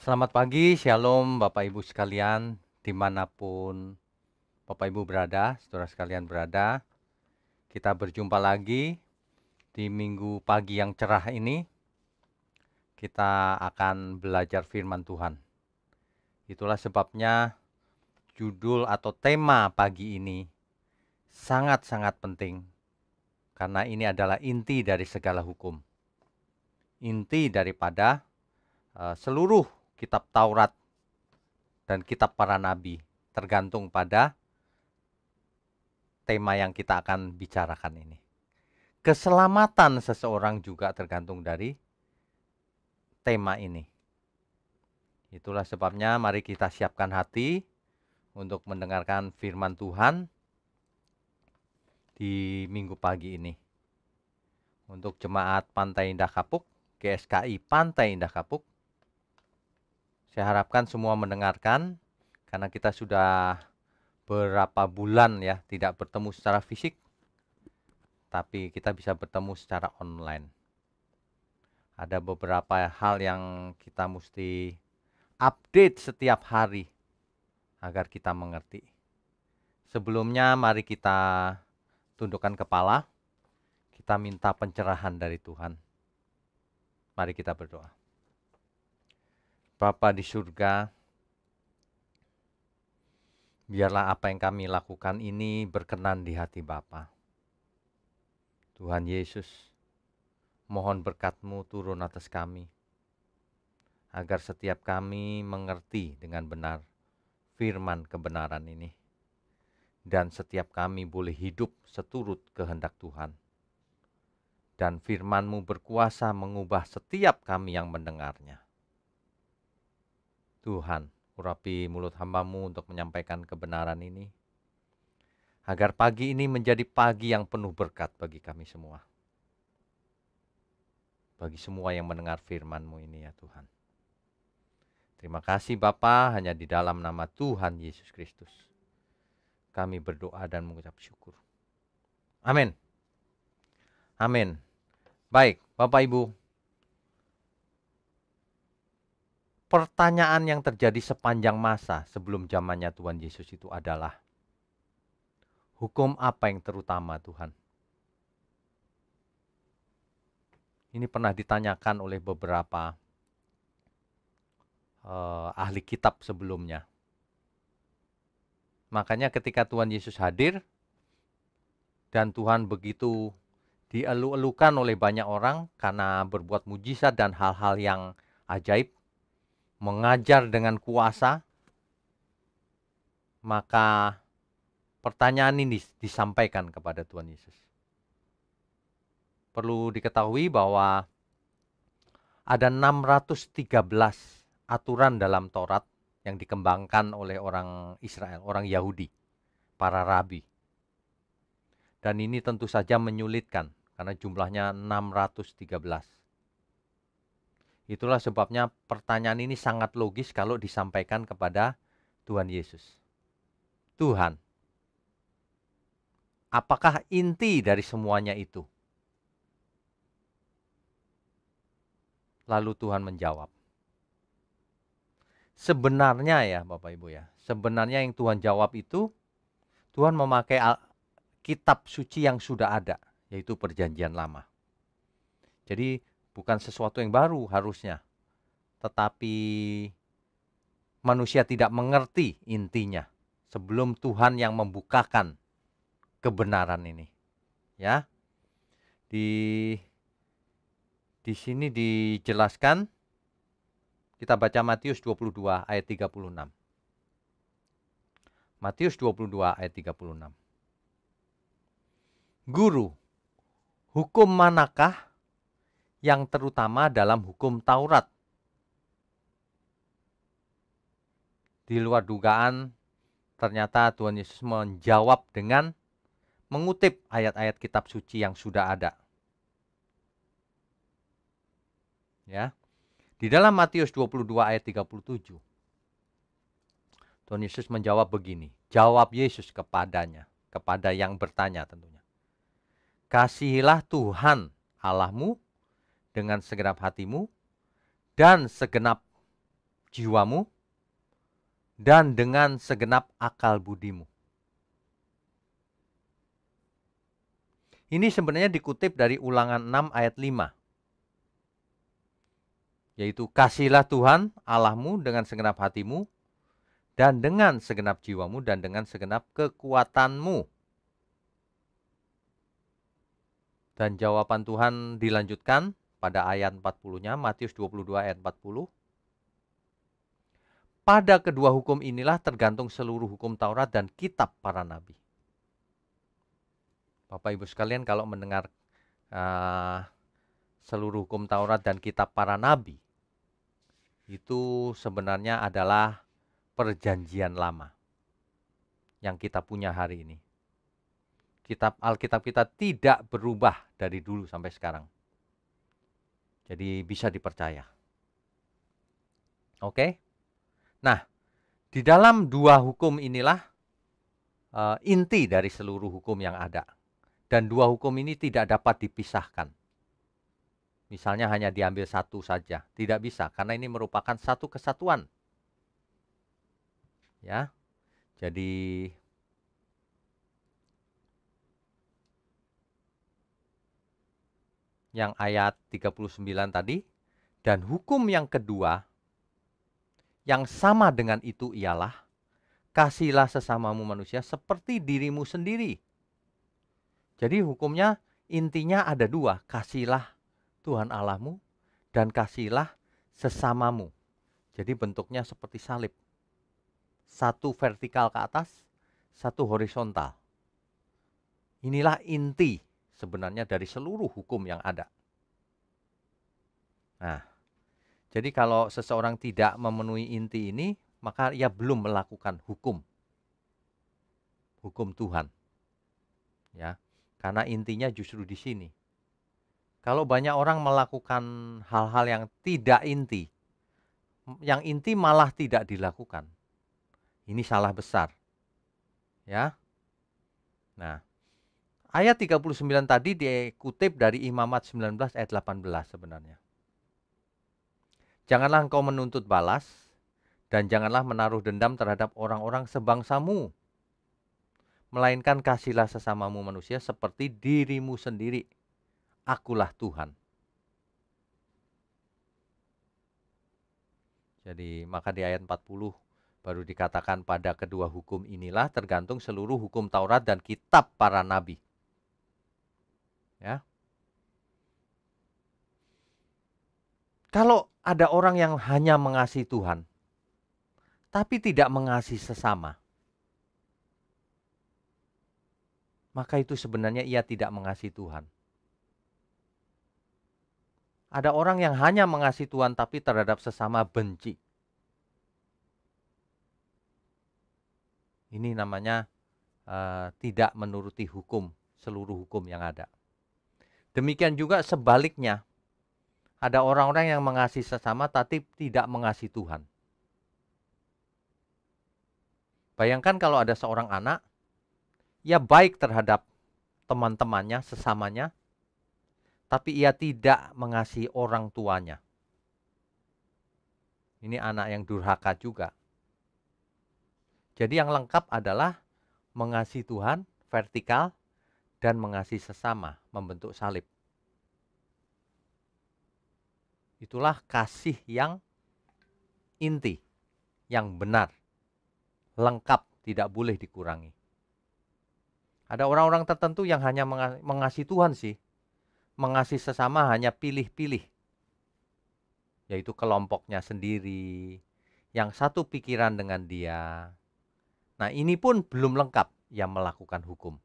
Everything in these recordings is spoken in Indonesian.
Selamat pagi, Shalom Bapak Ibu sekalian, dimanapun Bapak Ibu berada, saudara sekalian berada. Kita berjumpa lagi di minggu pagi yang cerah ini. Kita akan belajar firman Tuhan. Itulah sebabnya judul atau tema pagi ini sangat-sangat penting. Karena ini adalah inti dari segala hukum. Inti daripada seluruh kitab Taurat dan kitab para nabi, tergantung pada tema yang kita akan bicarakan ini. Keselamatan seseorang juga tergantung dari tema ini. Itulah sebabnya mari kita siapkan hati untuk mendengarkan firman Tuhan di minggu pagi ini. Untuk jemaat Pantai Indah Kapuk, GSKI Pantai Indah Kapuk, saya harapkan semua mendengarkan karena kita sudah berapa bulan ya tidak bertemu secara fisik, tapi kita bisa bertemu secara online. Ada beberapa hal yang kita mesti update setiap hari agar kita mengerti. Sebelumnya mari kita tundukkan kepala, kita minta pencerahan dari Tuhan. Mari kita berdoa. Bapa di surga, biarlah apa yang kami lakukan ini berkenan di hati Bapa. Tuhan Yesus, mohon berkat-Mu turun atas kami, agar setiap kami mengerti dengan benar firman kebenaran ini. Dan setiap kami boleh hidup seturut kehendak Tuhan. Dan firman-Mu berkuasa mengubah setiap kami yang mendengarnya. Tuhan, urapi mulut hamba-Mu untuk menyampaikan kebenaran ini. Agar pagi ini menjadi pagi yang penuh berkat bagi kami semua. Bagi semua yang mendengar firman-Mu ini ya Tuhan. Terima kasih Bapa, hanya di dalam nama Tuhan Yesus Kristus kami berdoa dan mengucap syukur. Amin. Amin. Baik, Bapak Ibu. Pertanyaan yang terjadi sepanjang masa sebelum zamannya Tuhan Yesus itu adalah, hukum apa yang terutama Tuhan? Ini pernah ditanyakan oleh beberapa ahli kitab sebelumnya. Makanya ketika Tuhan Yesus hadir dan Tuhan begitu dielu-elukan oleh banyak orang karena berbuat mujizat dan hal-hal yang ajaib, mengajar dengan kuasa, maka pertanyaan ini disampaikan kepada Tuhan Yesus. Perlu diketahui bahwa ada 613 aturan dalam Taurat yang dikembangkan oleh orang Israel, orang Yahudi, para rabi. Dan ini tentu saja menyulitkan karena jumlahnya 613. Itulah sebabnya pertanyaan ini sangat logis kalau disampaikan kepada Tuhan Yesus. Tuhan, apakah inti dari semuanya itu? Lalu Tuhan menjawab. Sebenarnya ya Bapak Ibu ya, sebenarnya yang Tuhan jawab itu, Tuhan memakai kitab suci yang sudah ada, yaitu perjanjian lama. Jadi bukan sesuatu yang baru harusnya, tetapi manusia tidak mengerti intinya sebelum Tuhan yang membukakan kebenaran ini. Ya, di sini dijelaskan, kita baca Matius 22 ayat 36. Matius 22 ayat 36. Guru, hukum manakah yang terutama dalam hukum Taurat? Di luar dugaan, ternyata Tuhan Yesus menjawab dengan mengutip ayat-ayat kitab suci yang sudah ada. Ya. Di dalam Matius 22 ayat 37. Tuhan Yesus menjawab begini. Jawab Yesus kepadanya, kepada yang bertanya tentunya. Kasihilah Tuhan Allahmu dengan segenap hatimu dan segenap jiwamu, dan dengan segenap akal budimu. Ini sebenarnya dikutip dari Ulangan 6 ayat 5. Yaitu, kasihlah Tuhan Allahmu dengan segenap hatimu, dan dengan segenap jiwamu, dan dengan segenap kekuatanmu. Dan jawaban Tuhan dilanjutkan pada ayat 40-nya, Matius 22 ayat 40. Pada kedua hukum inilah tergantung seluruh hukum Taurat dan kitab para nabi. Bapak Ibu sekalian, kalau mendengar seluruh hukum Taurat dan kitab para nabi, itu sebenarnya adalah perjanjian lama yang kita punya hari ini. Alkitab kita tidak berubah dari dulu sampai sekarang. Jadi bisa dipercaya. Oke? Nah, di dalam dua hukum inilah inti dari seluruh hukum yang ada. Dan dua hukum ini tidak dapat dipisahkan. Misalnya hanya diambil satu saja, tidak bisa karena ini merupakan satu kesatuan. Ya. Jadi yang ayat 39 tadi, dan hukum yang kedua yang sama dengan itu ialah kasihlah sesamamu manusia seperti dirimu sendiri. Jadi hukumnya intinya ada dua, kasihlah Tuhan Allahmu dan kasihlah sesamamu. Jadi bentuknya seperti salib. Satu vertikal ke atas, satu horizontal. Inilah inti sebenarnya dari seluruh hukum yang ada. Nah, jadi kalau seseorang tidak memenuhi inti ini, maka ia belum melakukan hukum Tuhan. Ya, karena intinya justru di sini. Kalau banyak orang melakukan hal-hal yang tidak inti, yang inti malah tidak dilakukan, ini salah besar. Ya. Nah, ayat 39 tadi dikutip dari Imamat 19 ayat 18 sebenarnya. Janganlah engkau menuntut balas, dan janganlah menaruh dendam terhadap orang-orang sebangsamu, melainkan kasihlah sesamamu manusia seperti dirimu sendiri. Akulah Tuhan. Jadi maka di ayat 40 baru dikatakan pada kedua hukum inilah tergantung seluruh hukum Taurat dan kitab para nabi. Ya. Kalau ada orang yang hanya mengasihi Tuhan, tapi tidak mengasihi sesama, maka itu sebenarnya ia tidak mengasihi Tuhan. Ada orang yang hanya mengasihi Tuhan tapi terhadap sesama benci. Ini namanya tidak menuruti hukum, seluruh hukum yang ada. Demikian juga sebaliknya, ada orang-orang yang mengasihi sesama tapi tidak mengasihi Tuhan. Bayangkan kalau ada seorang anak, ia baik terhadap teman-temannya, sesamanya, tapi ia tidak mengasihi orang tuanya. Ini anak yang durhaka juga. Jadi yang lengkap adalah mengasihi Tuhan, vertikal, dan mengasihi sesama, membentuk salib. Itulah kasih yang inti, yang benar, lengkap, tidak boleh dikurangi. Ada orang-orang tertentu yang hanya mengasihi Tuhan sih, mengasihi sesama hanya pilih-pilih, yaitu kelompoknya sendiri, yang satu pikiran dengan dia. Nah, ini pun belum lengkap yang melakukan hukum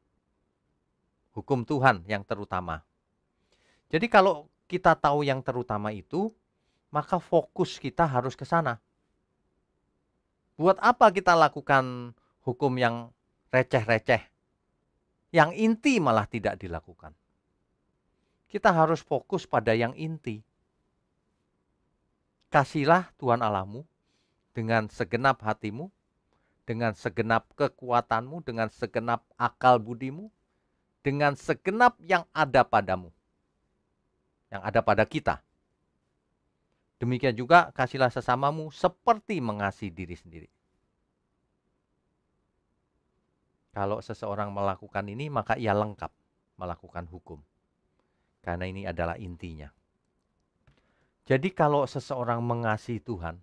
Tuhan yang terutama. Jadi kalau kita tahu yang terutama itu, maka fokus kita harus ke sana. Buat apa kita lakukan hukum yang receh-receh, yang inti malah tidak dilakukan? Kita harus fokus pada yang inti. Kasihlah Tuhan Allahmu dengan segenap hatimu, dengan segenap kekuatanmu, dengan segenap akal budimu, dengan segenap yang ada padamu, yang ada pada kita. Demikian juga kasihlah sesamamu seperti mengasihi diri sendiri. Kalau seseorang melakukan ini, maka ia lengkap melakukan hukum. Karena ini adalah intinya. Jadi kalau seseorang mengasihi Tuhan,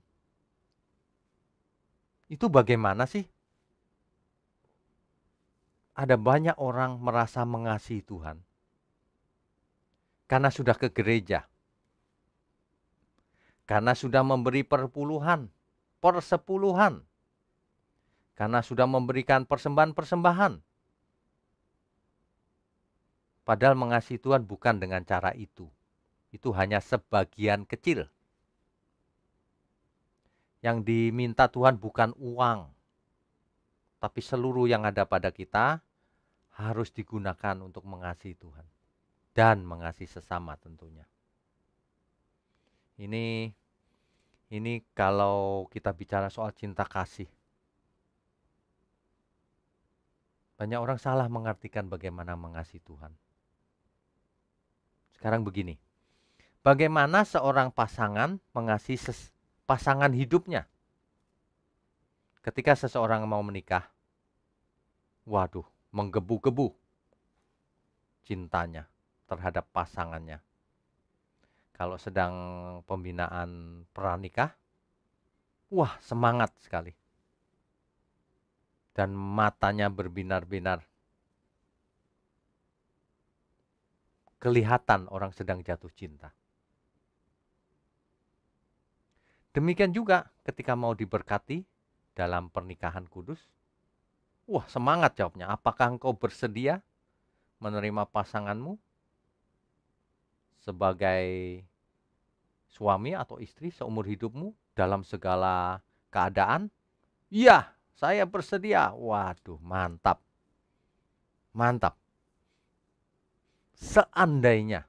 itu bagaimana sih? Ada banyak orang merasa mengasihi Tuhan karena sudah ke gereja, karena sudah memberi perpuluhan, persepuluhan, karena sudah memberikan persembahan-persembahan. Padahal mengasihi Tuhan bukan dengan cara itu. Itu hanya sebagian kecil. Yang diminta Tuhan bukan uang, tapi seluruh yang ada pada kita harus digunakan untuk mengasihi Tuhan. Dan mengasihi sesama tentunya. Ini kalau kita bicara soal cinta kasih. Banyak orang salah mengartikan bagaimana mengasihi Tuhan. Sekarang begini, bagaimana seorang pasangan mengasihi pasangan hidupnya? Ketika seseorang mau menikah, waduh, menggebu-gebu cintanya terhadap pasangannya. Kalau sedang pembinaan pranikah, wah semangat sekali. Dan matanya berbinar-binar. Kelihatan orang sedang jatuh cinta. Demikian juga ketika mau diberkati dalam pernikahan kudus. Wah semangat jawabnya, apakah engkau bersedia menerima pasanganmu sebagai suami atau istri seumur hidupmu dalam segala keadaan? Iya, saya bersedia. Waduh, mantap. Mantap. Seandainya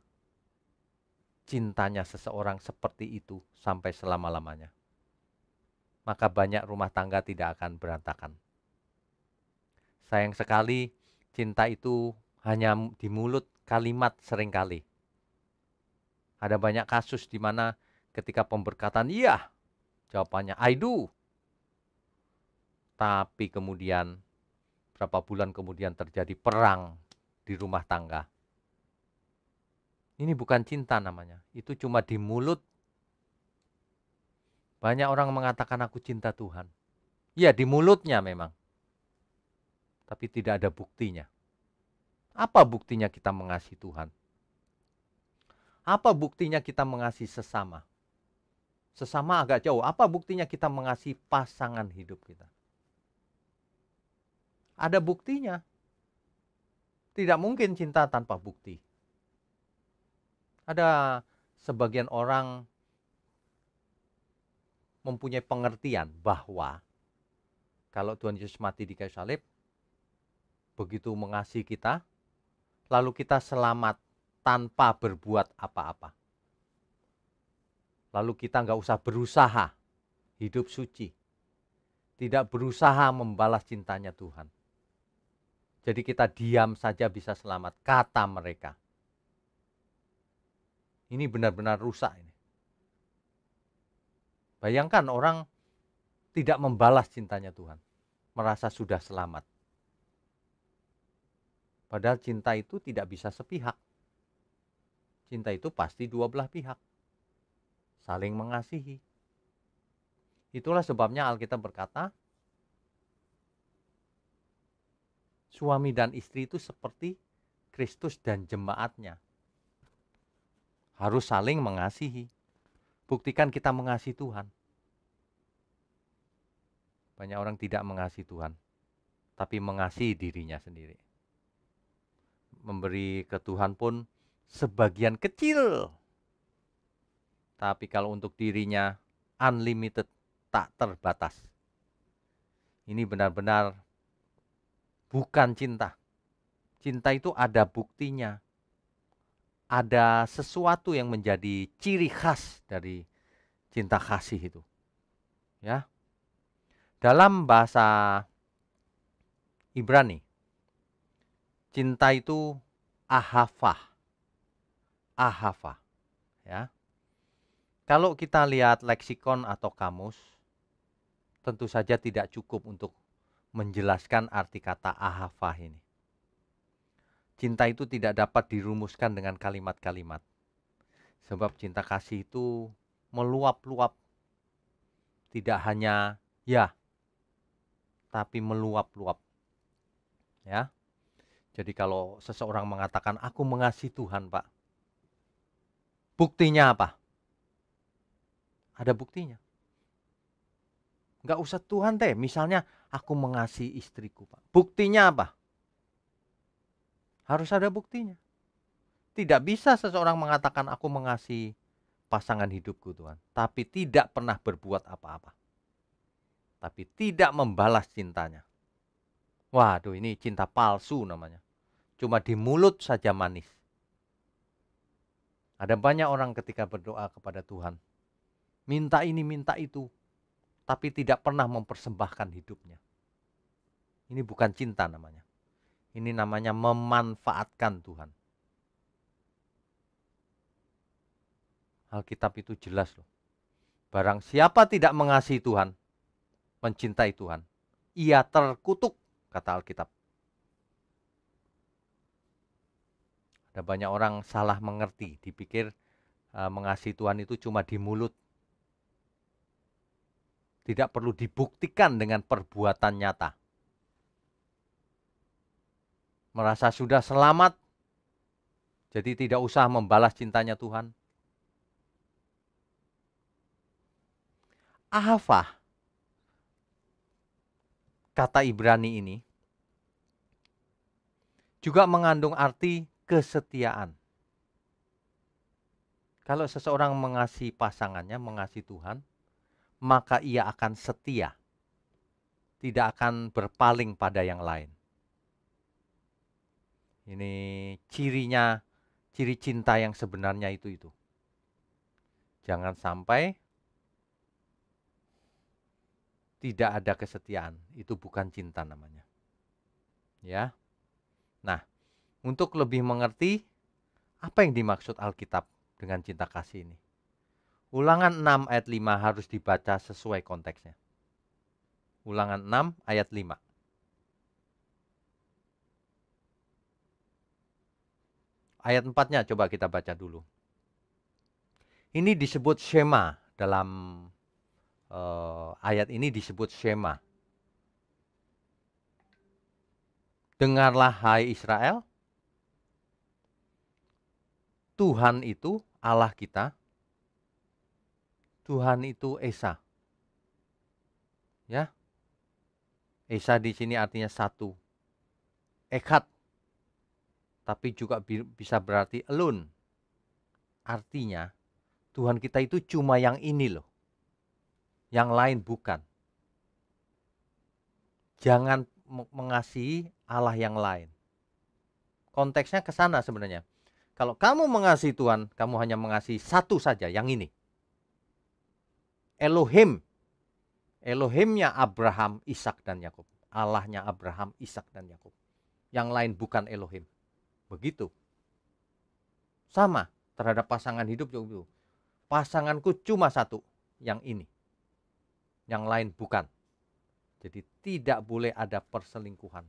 cintanya seseorang seperti itu sampai selama-lamanya, maka banyak rumah tangga tidak akan berantakan. Sayang sekali, cinta itu hanya di mulut, kalimat seringkali. Ada banyak kasus di mana ketika pemberkatan, iya, jawabannya I do. Tapi kemudian, berapa bulan kemudian terjadi perang di rumah tangga. Ini bukan cinta namanya, itu cuma di mulut. Banyak orang mengatakan aku cinta Tuhan. Iya, di mulutnya memang. Tapi tidak ada buktinya. Apa buktinya kita mengasihi Tuhan? Apa buktinya kita mengasihi sesama? Sesama agak jauh. Apa buktinya kita mengasihi pasangan hidup kita? Ada buktinya. Tidak mungkin cinta tanpa bukti. Ada sebagian orang mempunyai pengertian bahwa kalau Tuhan Yesus mati di kayu salib, begitu mengasihi kita, lalu kita selamat tanpa berbuat apa-apa. Lalu kita nggak usah berusaha hidup suci. Tidak berusaha membalas cintanya Tuhan. Jadi kita diam saja bisa selamat, kata mereka. Ini benar-benar rusak ini. Bayangkan orang tidak membalas cintanya Tuhan, merasa sudah selamat. Padahal cinta itu tidak bisa sepihak. Cinta itu pasti dua belah pihak. Saling mengasihi. Itulah sebabnya Alkitab berkata, suami dan istri itu seperti Kristus dan jemaatnya. Harus saling mengasihi. Buktikan kita mengasihi Tuhan. Banyak orang tidak mengasihi Tuhan, tapi mengasihi dirinya sendiri. Memberi ke Tuhan pun sebagian kecil. Tapi kalau untuk dirinya unlimited, tak terbatas. Ini benar-benar bukan cinta. Cinta itu ada buktinya. Ada sesuatu yang menjadi ciri khas dari cinta kasih itu. Ya. Dalam bahasa Ibrani, cinta itu ahava. Ahava, ya. Kalau kita lihat leksikon atau kamus, tentu saja tidak cukup untuk menjelaskan arti kata ahava ini. Cinta itu tidak dapat dirumuskan dengan kalimat-kalimat. Sebab cinta kasih itu meluap-luap. Tidak hanya ya, tapi meluap-luap. Ya. Jadi kalau seseorang mengatakan aku mengasihi Tuhan, Pak. Buktinya apa? Ada buktinya. Enggak usah Tuhan deh, misalnya aku mengasihi istriku, Pak. Buktinya apa? Harus ada buktinya. Tidak bisa seseorang mengatakan aku mengasihi pasangan hidupku Tuhan, tapi tidak pernah berbuat apa-apa. Tapi tidak membalas cintanya. Waduh, ini cinta palsu namanya. Cuma di mulut saja manis. Ada banyak orang ketika berdoa kepada Tuhan, minta ini, minta itu, tapi tidak pernah mempersembahkan hidupnya. Ini bukan cinta namanya. Ini namanya memanfaatkan Tuhan. Alkitab itu jelas loh. Barang siapa tidak mengasihi Tuhan, mencintai Tuhan, ia terkutuk, kata Alkitab. Ada banyak orang salah mengerti, dipikir mengasihi Tuhan itu cuma di mulut. Tidak perlu dibuktikan dengan perbuatan nyata. Merasa sudah selamat, jadi tidak usah membalas cintanya Tuhan. Ahava, kata Ibrani ini, juga mengandung arti kesetiaan. Kalau seseorang mengasihi pasangannya, mengasihi Tuhan, maka ia akan setia. Tidak akan berpaling pada yang lain. Ini cirinya, ciri cinta yang sebenarnya itu. Jangan sampai tidak ada kesetiaan. Itu bukan cinta namanya. Ya. Nah, untuk lebih mengerti apa yang dimaksud Alkitab dengan cinta kasih ini. Ulangan 6 ayat 5 harus dibaca sesuai konteksnya. Ulangan 6 ayat 5. Ayat 4-nya coba kita baca dulu. Ini disebut Shema dalam ayat ini disebut Shema. Dengarlah hai Israel, Tuhan itu Allah kita, Tuhan itu Esa. Ya. Esa di sini artinya satu. Echad. Tapi juga bisa berarti alone. Artinya Tuhan kita itu cuma yang ini loh. Yang lain bukan. Jangan mengasihi Allah yang lain. Konteksnya ke sana sebenarnya. Kalau kamu mengasihi Tuhan, kamu hanya mengasihi satu saja, yang ini. Elohim. Elohimnya Abraham, Ishak, dan Yakub. Allahnya Abraham, Ishak, dan Yakub. Yang lain bukan Elohim. Begitu. Sama terhadap pasangan hidup juga. Pasanganku cuma satu, yang ini. Yang lain bukan. Jadi tidak boleh ada perselingkuhan.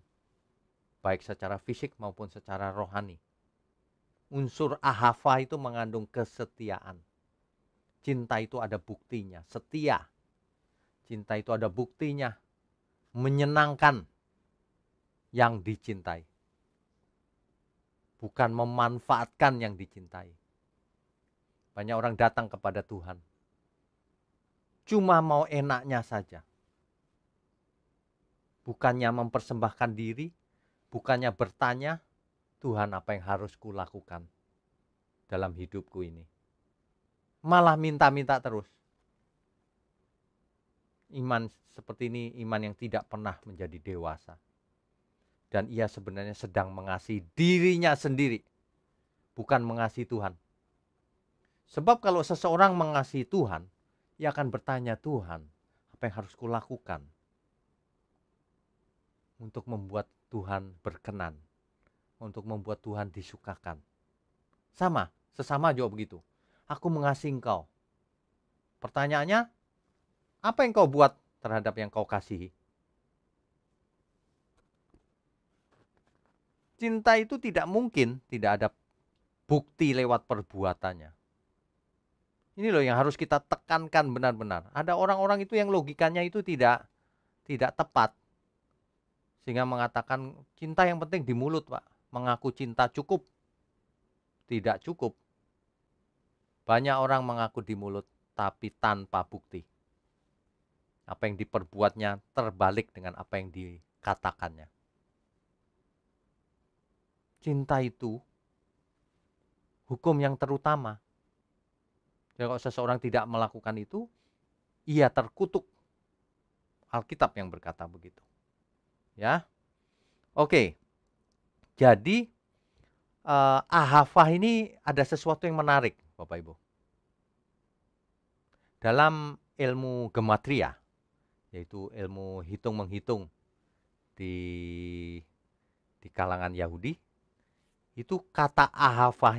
Baik secara fisik maupun secara rohani. Unsur ahava itu mengandung kesetiaan. Cinta itu ada buktinya, setia. Cinta itu ada buktinya, menyenangkan yang dicintai. Bukan memanfaatkan yang dicintai. Banyak orang datang kepada Tuhan. Cuma mau enaknya saja. Bukannya mempersembahkan diri, bukannya bertanya, Tuhan apa yang harus kulakukan dalam hidupku ini. Malah minta-minta terus. Iman seperti ini iman yang tidak pernah menjadi dewasa. Dan ia sebenarnya sedang mengasihi dirinya sendiri. Bukan mengasihi Tuhan. Sebab kalau seseorang mengasihi Tuhan, ia akan bertanya, Tuhan, apa yang harus kulakukan untuk membuat Tuhan berkenan, untuk membuat Tuhan disukakan. Sama, sesama juga begitu. Aku mengasihi engkau. Pertanyaannya, apa yang kau buat terhadap yang kau kasihi? Cinta itu tidak mungkin tidak ada bukti lewat perbuatannya. Ini loh yang harus kita tekankan benar-benar. Ada orang-orang itu yang logikanya itu tidak tepat. Sehingga mengatakan cinta yang penting di mulut, Pak. Mengaku cinta cukup. Tidak cukup. Banyak orang mengaku di mulut tapi tanpa bukti. Apa yang diperbuatnya terbalik dengan apa yang dikatakannya. Cinta itu hukum yang terutama. Jadi kalau seseorang tidak melakukan itu, ia terkutuk. Alkitab yang berkata begitu. Ya. Oke. Jadi ahava ini ada sesuatu yang menarik, Bapak Ibu. Dalam ilmu gematria, yaitu ilmu hitung-menghitung di kalangan Yahudi, itu kata ahava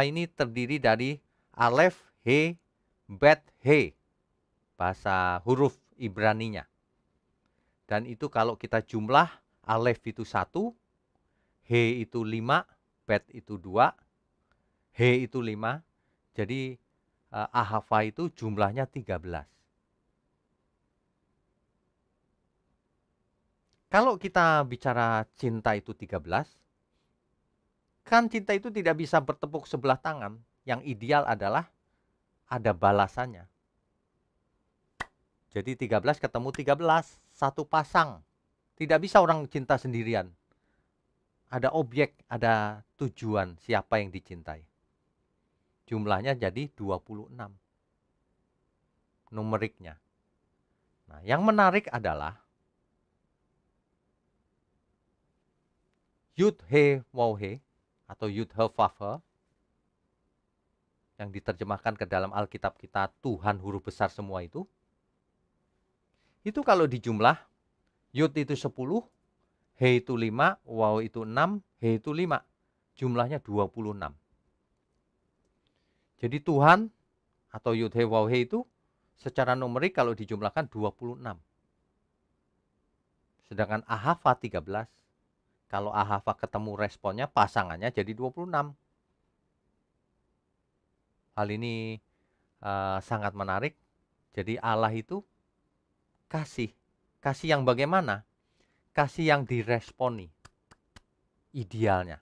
ini terdiri dari alef, he, bet, he, bahasa huruf Ibraninya. Dan itu kalau kita jumlah, alef itu 1, he itu 5, bet itu 2, he itu 5. Jadi ahava itu jumlahnya 13. Kalau kita bicara cinta itu 13, kan cinta itu tidak bisa bertepuk sebelah tangan. Yang ideal adalah ada balasannya. Jadi 13 ketemu 13, satu pasang. Tidak bisa orang cinta sendirian. Ada objek, ada tujuan siapa yang dicintai. Jumlahnya jadi 26. Numeriknya. Nah, yang menarik adalah Yud He Waw He atau Yud He Vav He yang diterjemahkan ke dalam Alkitab kita Tuhan huruf besar semua itu kalau dijumlah Yud itu 10, He itu 5, Waw itu 6, He itu 5. Jumlahnya 26. Jadi Tuhan atau Yud He Waw He itu secara numerik kalau dijumlahkan 26. Sedangkan ahava 13. Kalau ahava ketemu responnya, pasangannya jadi 26. Hal ini sangat menarik. Jadi Allah itu kasih. Kasih yang bagaimana? Kasih yang diresponi. Idealnya.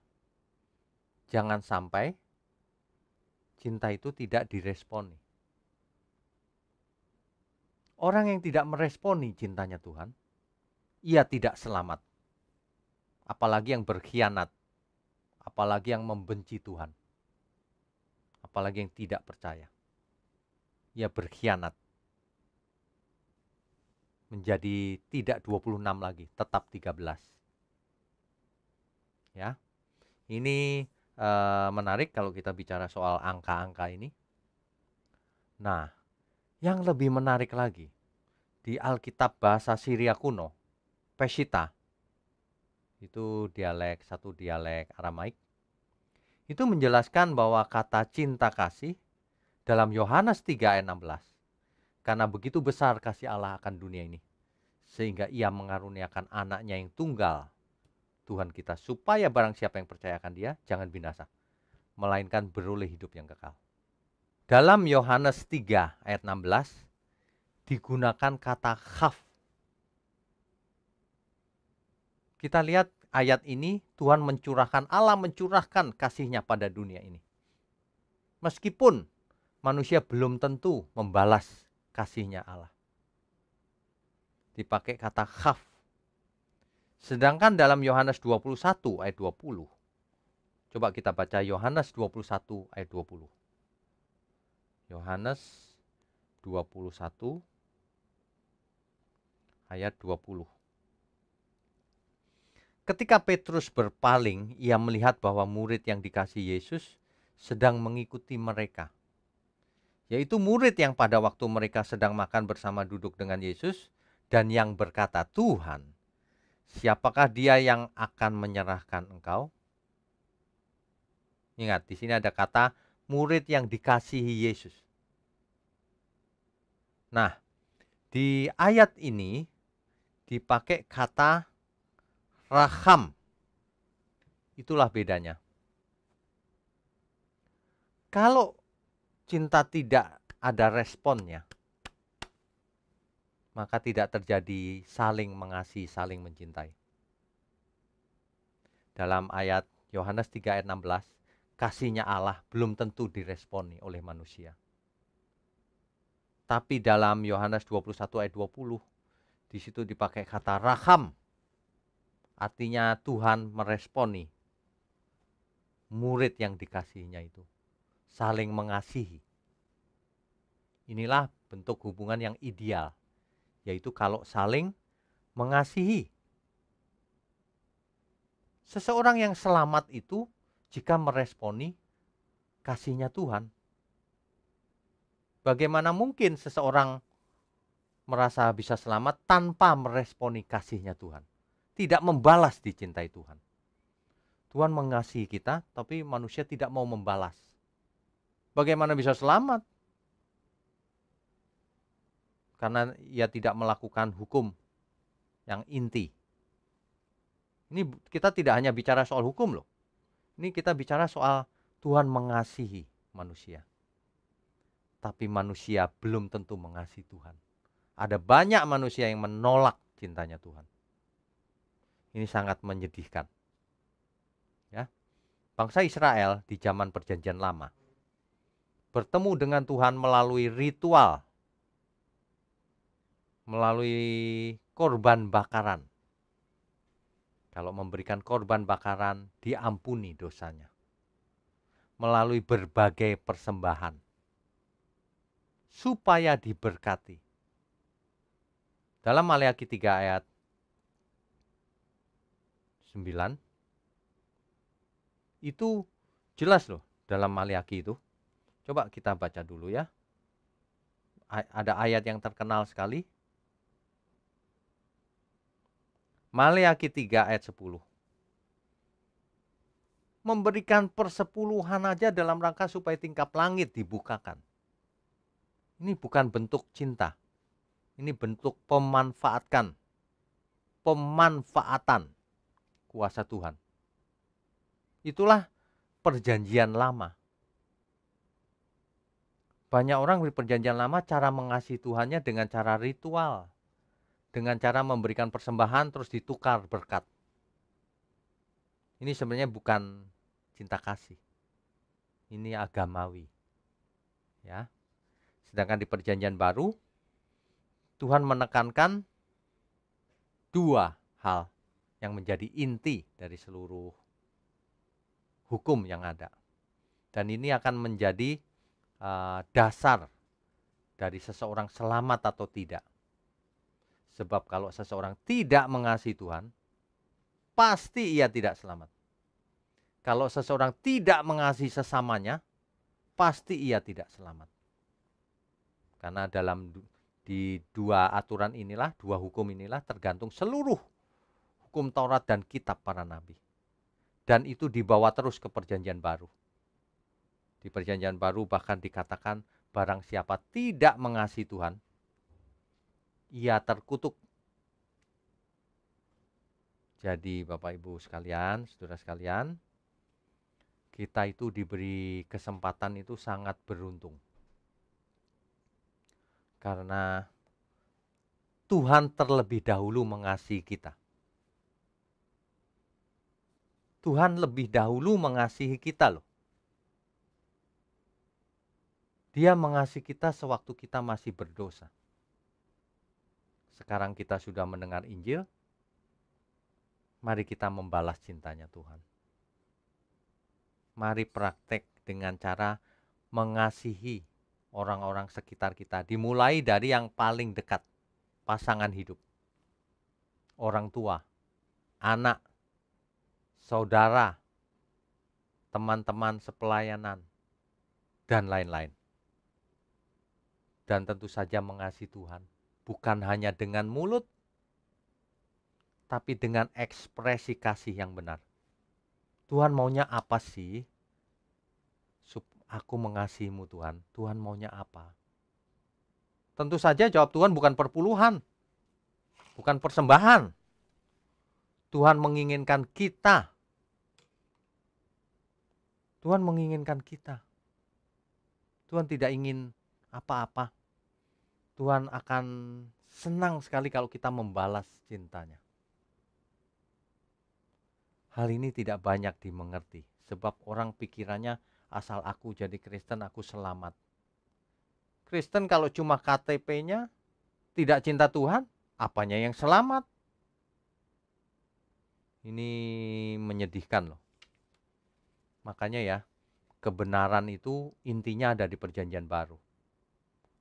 Jangan sampai cinta itu tidak diresponi. Orang yang tidak meresponi cintanya Tuhan, ia tidak selamat. Apalagi yang berkhianat. Apalagi yang membenci Tuhan. Apalagi yang tidak percaya. Ia berkhianat. Menjadi tidak 26 lagi, tetap 13. Ya. Ini menarik kalau kita bicara soal angka-angka ini. Nah, yang lebih menarik lagi, di Alkitab bahasa Syria kuno, Peshitta, itu satu dialek Aramaik, itu menjelaskan bahwa kata cinta kasih dalam Yohanes 3 ayat 16. Karena begitu besar kasih Allah akan dunia ini, sehingga ia mengaruniakan anaknya yang tunggal, Tuhan kita, supaya barang siapa yang percaya akan dia, jangan binasa, melainkan beroleh hidup yang kekal. Dalam Yohanes 3 ayat 16, digunakan kata khaf. Kita lihat ayat ini, Tuhan Allah mencurahkan kasihnya pada dunia ini. Meskipun manusia belum tentu membalas kasihnya Allah. Dipakai kata khaf. Sedangkan dalam Yohanes 21 ayat 20. Coba kita baca Yohanes 21 ayat 20. Yohanes 21 ayat 20. Ketika Petrus berpaling, ia melihat bahwa murid yang dikasihi Yesus sedang mengikuti mereka. Yaitu murid yang pada waktu mereka sedang makan bersama duduk dengan Yesus dan yang berkata, "Tuhan, siapakah dia yang akan menyerahkan engkau?" Ingat, di sini ada kata murid yang dikasihi Yesus. Nah, di ayat ini dipakai kata raham. Itulah bedanya. Kalau cinta tidak ada responnya, maka tidak terjadi saling mengasihi, saling mencintai. Dalam ayat Yohanes 3 ayat 16, kasihnya Allah belum tentu diresponi oleh manusia. Tapi dalam Yohanes 21 ayat 20, di situ dipakai kata raham. Artinya Tuhan meresponi murid yang dikasihinya itu. Saling mengasihi. Inilah bentuk hubungan yang ideal, yaitu kalau saling mengasihi. Seseorang yang selamat itu jika meresponi kasihnya Tuhan. Bagaimana mungkin seseorang merasa bisa selamat tanpa meresponi kasihnya Tuhan? Tidak membalas dicintai Tuhan. Tuhan mengasihi kita, tapi manusia tidak mau membalas. Bagaimana bisa selamat? Karena ia tidak melakukan hukum yang inti. Ini kita tidak hanya bicara soal hukum loh. Ini kita bicara soal Tuhan mengasihi manusia. Tapi manusia belum tentu mengasihi Tuhan. Ada banyak manusia yang menolak cintanya Tuhan. Ini sangat menyedihkan. Ya. Bangsa Israel di zaman Perjanjian Lama bertemu dengan Tuhan melalui ritual, melalui korban bakaran. Kalau memberikan korban bakaran, diampuni dosanya. Melalui berbagai persembahan. Supaya diberkati. Dalam Maleakhi 3 ayat 9, itu jelas loh dalam Maleakhi itu. Coba kita baca dulu ya. Ada ayat yang terkenal sekali. Maleakhi 3 ayat 10. Memberikan persepuluhan aja dalam rangka supaya tingkap langit dibukakan. Ini bukan bentuk cinta. Ini bentuk pemanfaatan kuasa Tuhan. Itulah perjanjian lama. Banyak orang di perjanjian lama cara mengasihi Tuhannya dengan cara ritual. Dengan cara memberikan persembahan terus ditukar berkat. Ini sebenarnya bukan cinta kasih. Ini agamawi. Ya. Sedangkan di perjanjian baru Tuhan menekankan dua hal yang menjadi inti dari seluruh hukum yang ada. Dan ini akan menjadi dasar dari seseorang selamat atau tidak. Sebab kalau seseorang tidak mengasihi Tuhan, pasti ia tidak selamat. Kalau seseorang tidak mengasihi sesamanya, pasti ia tidak selamat. Karena di dua aturan inilah, dua hukum inilah tergantung seluruh hukum Taurat dan kitab para nabi. Dan itu dibawa terus ke perjanjian baru. Di perjanjian baru bahkan dikatakan barang siapa tidak mengasihi Tuhan, ia terkutuk. Jadi Bapak Ibu sekalian, saudara sekalian, kita itu diberi kesempatan itu sangat beruntung. Karena Tuhan terlebih dahulu mengasihi kita. Tuhan lebih dahulu mengasihi kita loh. Dia mengasihi kita sewaktu kita masih berdosa. Sekarang kita sudah mendengar Injil, mari kita membalas cintanya Tuhan. Mari praktek dengan cara mengasihi orang-orang sekitar kita. Dimulai dari yang paling dekat, pasangan hidup, orang tua, anak, saudara, teman-teman sepelayanan, dan lain-lain. Dan tentu saja mengasihi Tuhan. Bukan hanya dengan mulut, tapi dengan ekspresi kasih yang benar. Tuhan maunya apa sih? Aku mengasihimu Tuhan. Tuhan maunya apa? Tentu saja jawab Tuhan bukan perpuluhan, bukan persembahan. Tuhan menginginkan kita. Tuhan menginginkan kita. Tuhan tidak ingin apa-apa. Tuhan akan senang sekali kalau kita membalas cintanya. Hal ini tidak banyak dimengerti, sebab orang pikirannya asal aku jadi Kristen aku selamat. Kristen kalau cuma KTP-nya tidak cinta Tuhan, apanya yang selamat? Ini menyedihkan loh. Makanya ya, kebenaran itu intinya ada di Perjanjian Baru.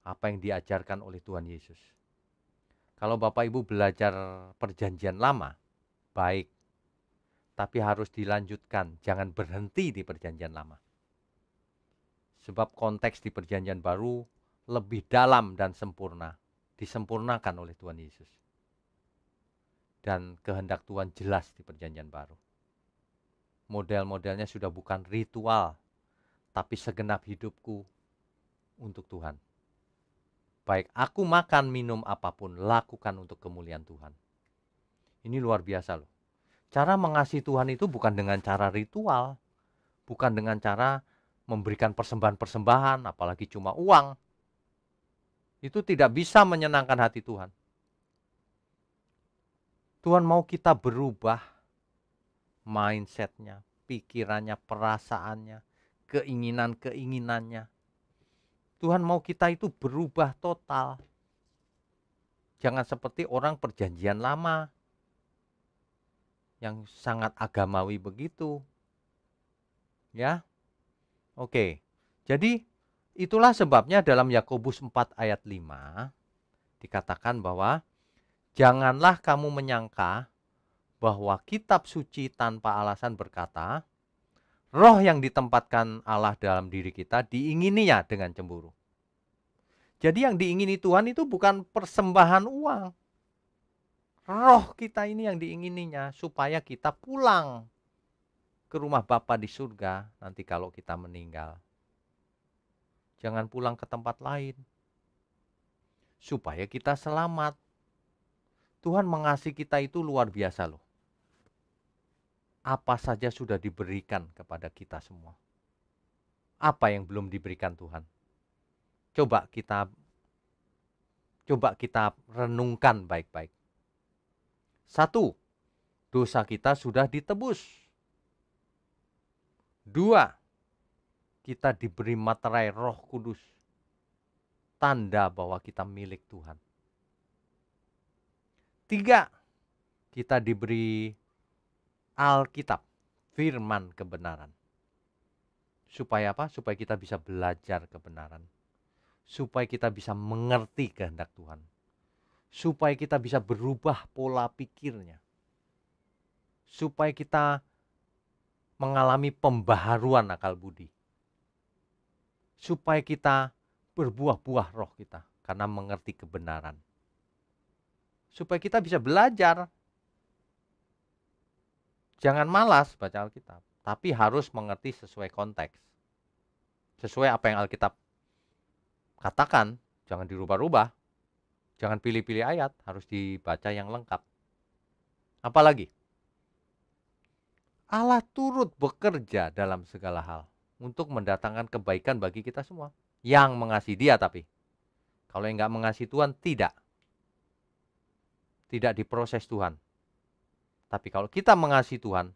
Apa yang diajarkan oleh Tuhan Yesus. Kalau Bapak Ibu belajar Perjanjian Lama, baik. Tapi harus dilanjutkan, jangan berhenti di Perjanjian Lama. Sebab konteks di Perjanjian Baru lebih dalam dan sempurna, disempurnakan oleh Tuhan Yesus. Dan kehendak Tuhan jelas di Perjanjian Baru. Model-modelnya sudah bukan ritual, tapi segenap hidupku untuk Tuhan. Baik aku makan minum apapun, lakukan untuk kemuliaan Tuhan. Ini luar biasa loh. Cara mengasihi Tuhan itu bukan dengan cara ritual, bukan dengan cara memberikan persembahan-persembahan, apalagi cuma uang. Itu tidak bisa menyenangkan hati Tuhan. Tuhan mau kita berubah mindsetnya, pikirannya, perasaannya, keinginan-keinginannya. Tuhan mau kita itu berubah total. Jangan seperti orang Perjanjian Lama yang sangat agamawi begitu. Ya. Oke. Jadi itulah sebabnya dalam Yakobus 4 ayat 5 dikatakan bahwa janganlah kamu menyangka bahwa kitab suci tanpa alasan berkata, roh yang ditempatkan Allah dalam diri kita diingininya dengan cemburu. Jadi yang diingini Tuhan itu bukan persembahan uang. Roh kita ini yang diingininya supaya kita pulang ke rumah Bapa di surga nanti kalau kita meninggal. Jangan pulang ke tempat lain. Supaya kita selamat. Tuhan mengasihi kita itu luar biasa loh. Apa saja sudah diberikan kepada kita semua. Apa yang belum diberikan Tuhan? Coba kita renungkan baik-baik. 1, dosa kita sudah ditebus. 2, kita diberi materai Roh Kudus. Tanda bahwa kita milik Tuhan. 3, kita diberi Alkitab, firman kebenaran. Supaya apa? Supaya kita bisa belajar kebenaran. Supaya kita bisa mengerti kehendak Tuhan. Supaya kita bisa berubah pola pikirnya. Supaya kita mengalami pembaharuan akal budi. Supaya kita berbuah-buah roh kita karena mengerti kebenaran. Supaya kita bisa belajar. Jangan malas baca Alkitab, tapi harus mengerti sesuai konteks. Sesuai apa yang Alkitab katakan, jangan dirubah-rubah. Jangan pilih-pilih ayat, harus dibaca yang lengkap. Apalagi? Allah turut bekerja dalam segala hal untuk mendatangkan kebaikan bagi kita semua. Yang mengasihi Dia tapi. Kalau yang nggak mengasihi Tuhan, tidak. Tidak diproses Tuhan. Tapi kalau kita mengasihi Tuhan,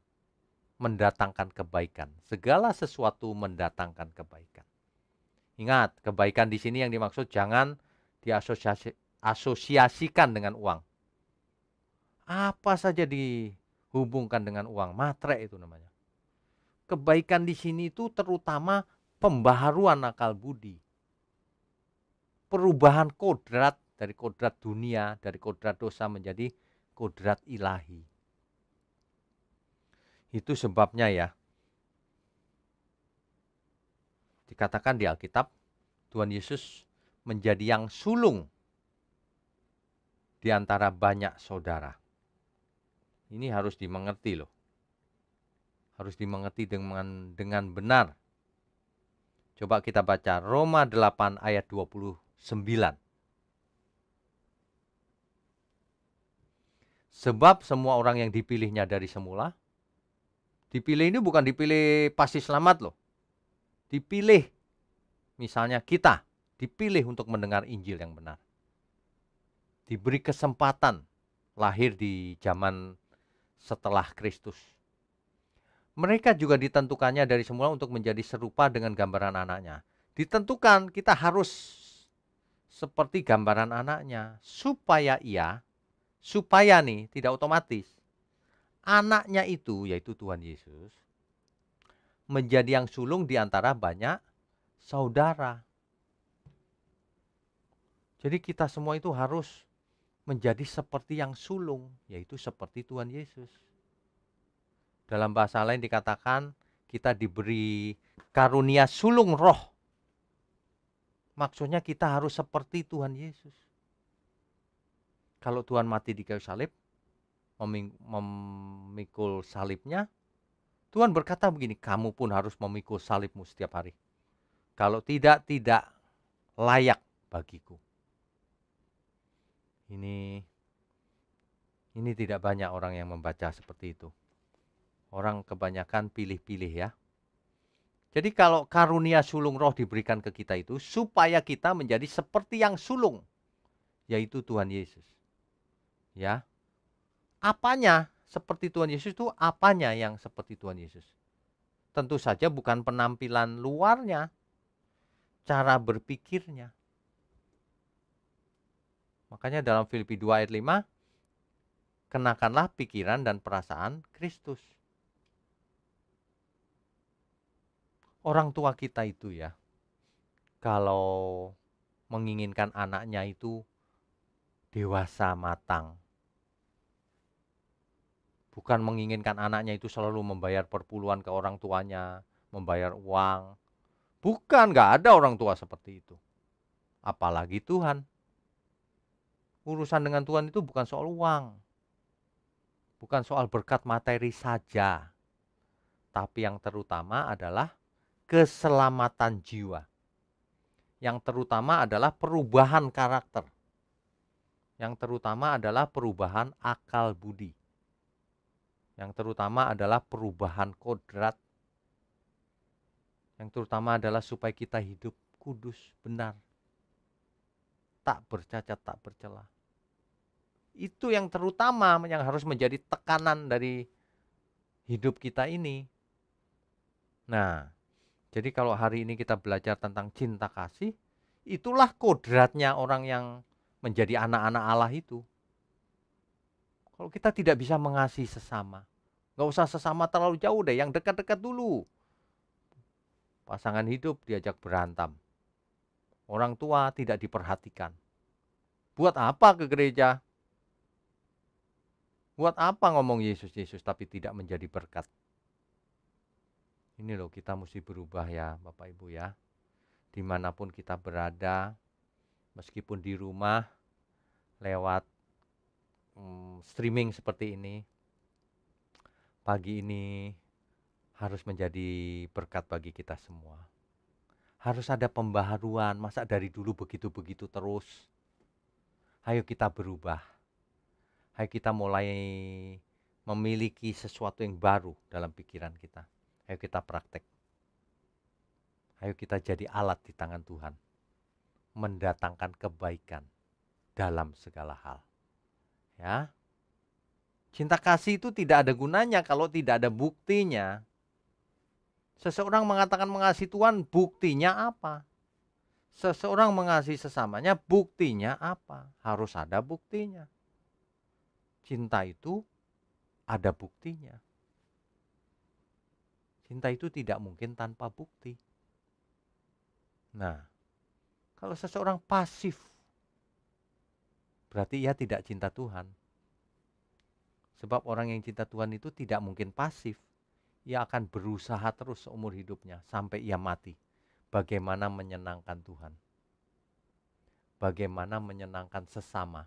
mendatangkan kebaikan. Segala sesuatu mendatangkan kebaikan. Ingat, kebaikan di sini yang dimaksud jangan diasosiasikan dengan uang. Apa saja dihubungkan dengan uang, matre itu namanya. Kebaikan di sini itu terutama pembaharuan akal budi. Perubahan kodrat dari kodrat dunia, dari kodrat dosa menjadi kodrat ilahi. Itu sebabnya ya, dikatakan di Alkitab, Tuhan Yesus menjadi yang sulung di antara banyak saudara. Ini harus dimengerti loh. Harus dimengerti dengan benar. Coba kita baca Roma 8 ayat 29. Sebab semua orang yang dipilihnya dari semula, dipilih ini bukan dipilih pasti selamat loh. Dipilih, misalnya kita, dipilih untuk mendengar Injil yang benar. Diberi kesempatan lahir di zaman setelah Kristus. Mereka juga ditentukannya dari semula untuk menjadi serupa dengan gambaran anaknya. Ditentukan kita harus seperti gambaran anaknya, supaya nih tidak otomatis, anaknya itu, yaitu Tuhan Yesus, menjadi yang sulung di antara banyak saudara. Jadi kita semua itu harus menjadi seperti yang sulung, yaitu seperti Tuhan Yesus. Dalam bahasa lain dikatakan kita diberi karunia sulung roh. Maksudnya kita harus seperti Tuhan Yesus. Kalau Tuhan mati di kayu salib, memikul salibnya, Tuhan berkata begini, kamu pun harus memikul salibmu setiap hari. Kalau tidak layak bagiku. Ini tidak banyak orang yang membaca seperti itu. Orang kebanyakan pilih-pilih ya. Jadi kalau karunia sulung roh diberikan ke kita itu supaya kita menjadi seperti yang sulung, yaitu Tuhan Yesus. Ya. Apanya seperti Tuhan Yesus itu apanya yang seperti Tuhan Yesus? Tentu saja bukan penampilan luarnya, cara berpikirnya. Makanya dalam Filipi 2 ayat 5, kenakanlah pikiran dan perasaan Kristus. Orang tua kita itu ya, kalau menginginkan anaknya itu dewasa matang. Bukan menginginkan anaknya itu selalu membayar perpuluhan ke orang tuanya, membayar uang. Bukan, gak ada orang tua seperti itu. Apalagi Tuhan. Urusan dengan Tuhan itu bukan soal uang. Bukan soal berkat materi saja. Tapi yang terutama adalah keselamatan jiwa. Yang terutama adalah perubahan karakter. Yang terutama adalah perubahan akal budi. Yang terutama adalah perubahan kodrat. Yang terutama adalah supaya kita hidup kudus, benar. Tak bercacat, tak bercela. Itu yang terutama yang harus menjadi tekanan dari hidup kita ini. Nah, jadi kalau hari ini kita belajar tentang cinta kasih, itulah kodratnya orang yang menjadi anak-anak Allah itu. Kalau kita tidak bisa mengasihi sesama, gak usah sesama terlalu jauh deh, yang dekat-dekat dulu. Pasangan hidup diajak berantem. Orang tua tidak diperhatikan. Buat apa ke gereja? Buat apa ngomong Yesus, Yesus tapi tidak menjadi berkat? Ini loh, kita mesti berubah ya Bapak Ibu ya. Dimanapun kita berada, meskipun di rumah, lewat streaming seperti ini, pagi ini harus menjadi berkat bagi kita semua. Harus ada pembaharuan, masa dari dulu begitu-begitu terus. Ayo kita berubah. Ayo kita mulai memiliki sesuatu yang baru dalam pikiran kita. Ayo kita praktek. Ayo kita jadi alat di tangan Tuhan. Mendatangkan kebaikan dalam segala hal. Ya. Cinta kasih itu tidak ada gunanya kalau tidak ada buktinya. Seseorang mengatakan mengasihi Tuhan, buktinya apa? Seseorang mengasihi sesamanya, buktinya apa? Harus ada buktinya. Cinta itu ada buktinya. Cinta itu tidak mungkin tanpa bukti. Nah, kalau seseorang pasif, berarti ia tidak cinta Tuhan. Sebab orang yang cinta Tuhan itu tidak mungkin pasif. Ia akan berusaha terus seumur hidupnya sampai ia mati. Bagaimana menyenangkan Tuhan. Bagaimana menyenangkan sesama.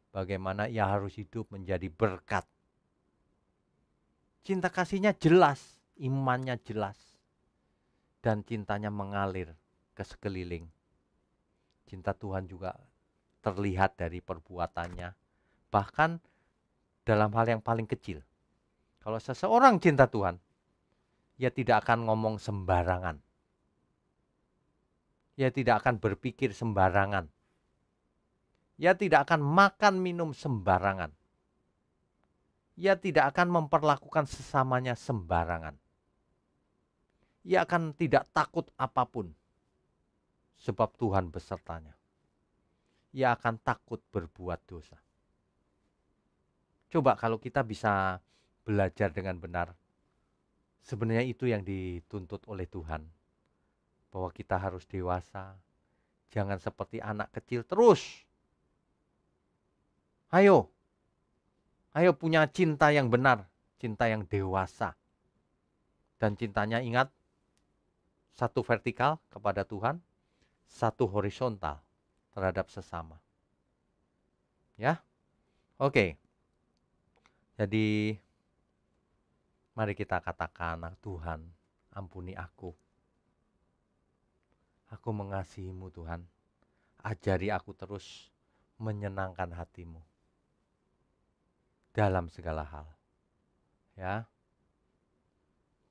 Bagaimana ia harus hidup menjadi berkat. Cinta kasihnya jelas, imannya jelas. Dan cintanya mengalir ke sekeliling. Cinta Tuhan juga terlihat dari perbuatannya. Bahkan dalam hal yang paling kecil. Kalau seseorang cinta Tuhan, ia tidak akan ngomong sembarangan. Ia tidak akan berpikir sembarangan. Ia tidak akan makan minum sembarangan. Ia tidak akan memperlakukan sesamanya sembarangan. Ia akan tidak takut apapun, sebab Tuhan besertanya. Ia akan takut berbuat dosa. Coba kalau kita bisa belajar dengan benar, sebenarnya itu yang dituntut oleh Tuhan. Bahwa kita harus dewasa, jangan seperti anak kecil terus. Ayo punya cinta yang benar, cinta yang dewasa. Dan cintanya ingat, satu vertikal kepada Tuhan, satu horizontal terhadap sesama. Ya, oke. Jadi mari kita katakan, Tuhan, ampuni aku. Aku mengasihimu Tuhan. Ajari aku terus menyenangkan hatimu dalam segala hal. Ya.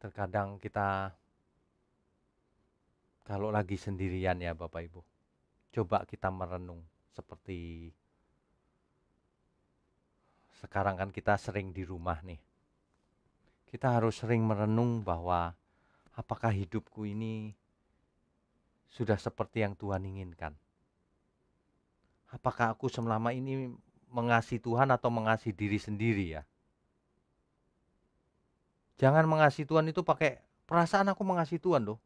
Terkadang kita kalau lagi sendirian ya Bapak Ibu, coba kita merenung seperti sekarang kan kita sering di rumah nih. Kita harus sering merenung bahwa apakah hidupku ini sudah seperti yang Tuhan inginkan. Apakah aku selama ini mengasihi Tuhan atau mengasihi diri sendiri ya? Jangan mengasihi Tuhan itu pakai perasaan aku mengasihi Tuhan loh.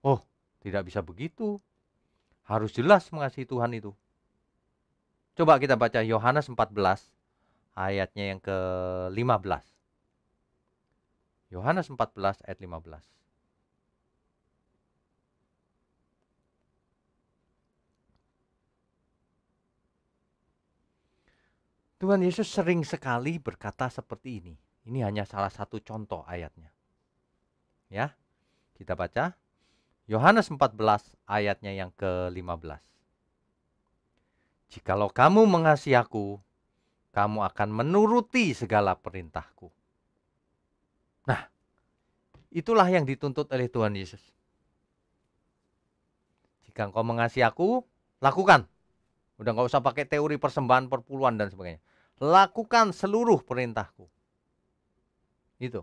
Oh, tidak bisa begitu. Harus jelas mengasihi Tuhan itu. Coba kita baca Yohanes 14 ayatnya yang ke-15. Yohanes 14 ayat 15. Tuhan Yesus sering sekali berkata seperti ini. Ini hanya salah satu contoh ayatnya. Ya, kita baca Yohanes 14 ayatnya yang ke-15. Jikalau kamu mengasihi aku, kamu akan menuruti segala perintahku. Nah, itulah yang dituntut oleh Tuhan Yesus. Jika engkau mengasihi aku, lakukan. Udah nggak usah pakai teori persembahan perpuluhan dan sebagainya. Lakukan seluruh perintahku. Itu.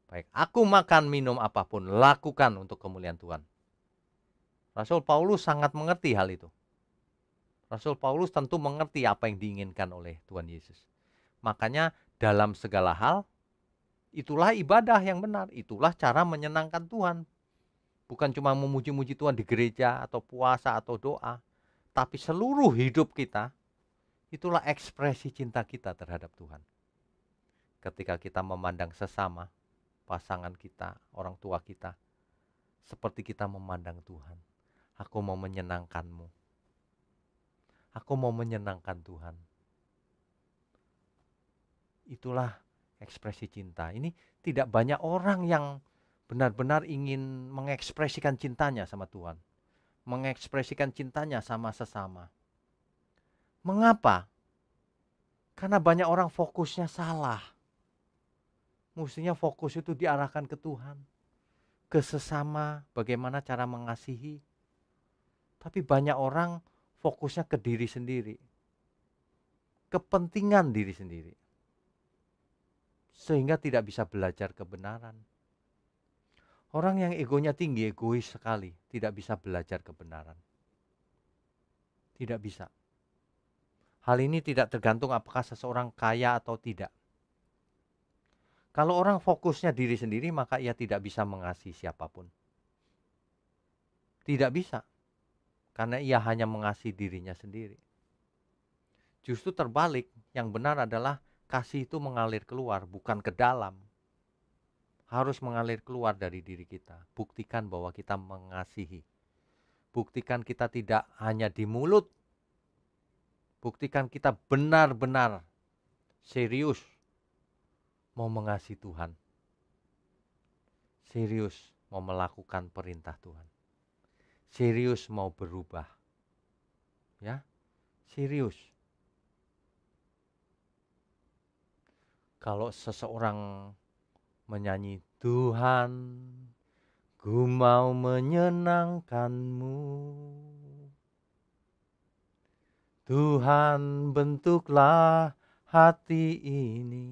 Baik, aku makan minum apapun, lakukan untuk kemuliaan Tuhan. Rasul Paulus sangat mengerti hal itu. Rasul Paulus tentu mengerti apa yang diinginkan oleh Tuhan Yesus. Makanya dalam segala hal, itulah ibadah yang benar. Itulah cara menyenangkan Tuhan. Bukan cuma memuji-muji Tuhan di gereja atau puasa atau doa. Tapi seluruh hidup kita, itulah ekspresi cinta kita terhadap Tuhan. Ketika kita memandang sesama, pasangan kita, orang tua kita, seperti kita memandang Tuhan. Aku mau menyenangkanmu. Aku mau menyenangkan Tuhan. Itulah ekspresi cinta. Ini tidak banyak orang yang benar-benar ingin mengekspresikan cintanya sama Tuhan. Mengekspresikan cintanya sama sesama. Mengapa? Karena banyak orang fokusnya salah. Mestinya fokus itu diarahkan ke Tuhan. Ke sesama, bagaimana cara mengasihi. Tapi banyak orang fokusnya ke diri sendiri. Kepentingan diri sendiri. Sehingga tidak bisa belajar kebenaran. Orang yang egonya tinggi, egois sekali, tidak bisa belajar kebenaran. Tidak bisa. Hal ini tidak tergantung apakah seseorang kaya atau tidak. Kalau orang fokusnya diri sendiri, maka ia tidak bisa mengasihi siapapun. Tidak bisa. Karena ia hanya mengasihi dirinya sendiri. Justru terbalik, yang benar adalah kasih itu mengalir keluar, bukan ke dalam. Harus mengalir keluar dari diri kita. Buktikan bahwa kita mengasihi. Buktikan kita tidak hanya di mulut. Buktikan kita benar-benar serius mau mengasihi Tuhan. Serius mau melakukan perintah Tuhan. Serius mau berubah. Ya, serius. Kalau seseorang menyanyi, Tuhan, ku mau menyenangkan-Mu. Tuhan, bentuklah hati ini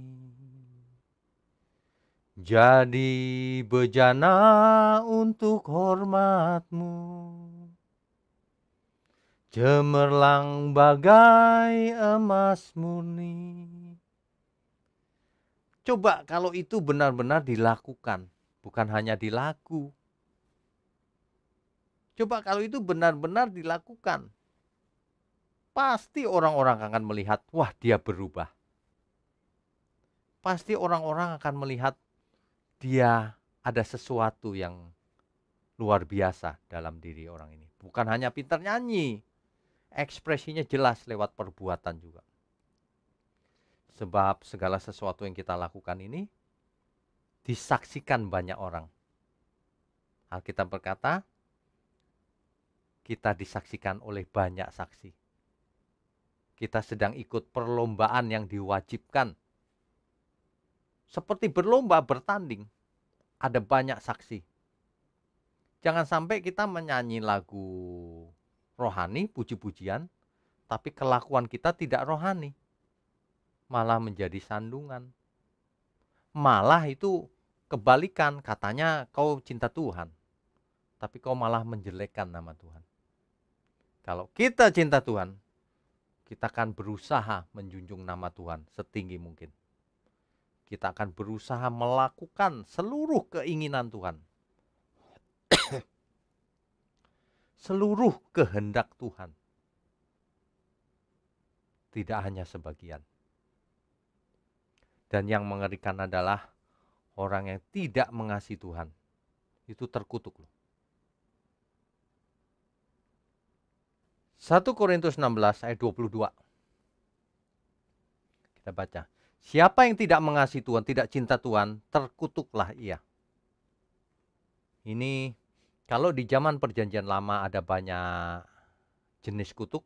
jadi bejana untuk hormat-Mu, cemerlang bagai emas murni. Coba kalau itu benar-benar dilakukan, bukan hanya di lagu. Coba kalau itu benar-benar dilakukan, pasti orang-orang akan melihat, wah, dia berubah. Pasti orang-orang akan melihat dia ada sesuatu yang luar biasa dalam diri orang ini. Bukan hanya pintar nyanyi, ekspresinya jelas lewat perbuatan juga. Sebab segala sesuatu yang kita lakukan ini disaksikan banyak orang. Alkitab berkata, kita disaksikan oleh banyak saksi. Kita sedang ikut perlombaan yang diwajibkan. Seperti berlomba, bertanding. Ada banyak saksi. Jangan sampai kita menyanyi lagu rohani, puji-pujian, tapi kelakuan kita tidak rohani. Malah menjadi sandungan. Malah itu kebalikan, katanya kau cinta Tuhan, tapi kau malah menjelekkan nama Tuhan. Kalau kita cinta Tuhan, kita akan berusaha menjunjung nama Tuhan setinggi mungkin. Kita akan berusaha melakukan seluruh keinginan Tuhan. Seluruh kehendak Tuhan. Tidak hanya sebagian. Dan yang mengerikan adalah orang yang tidak mengasihi Tuhan. Itu terkutuk loh. 1 Korintus 16 ayat 22. Kita baca. Siapa yang tidak mengasihi Tuhan, tidak cinta Tuhan, terkutuklah ia. Ini kalau di zaman perjanjian lama ada banyak jenis kutuk.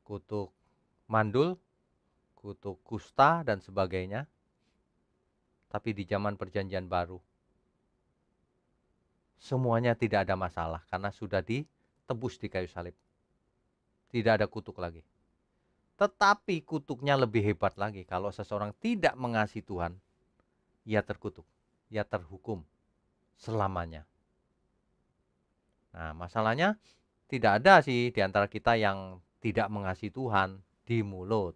Kutuk mandul, kutuk kusta dan sebagainya. Tapi di zaman perjanjian baru, semuanya tidak ada masalah karena sudah ditebus di kayu salib. Tidak ada kutuk lagi. Tetapi kutuknya lebih hebat lagi. Kalau seseorang tidak mengasihi Tuhan, ia terkutuk, ia terhukum selamanya. Nah, masalahnya tidak ada sih di antara kita yang tidak mengasihi Tuhan di mulut.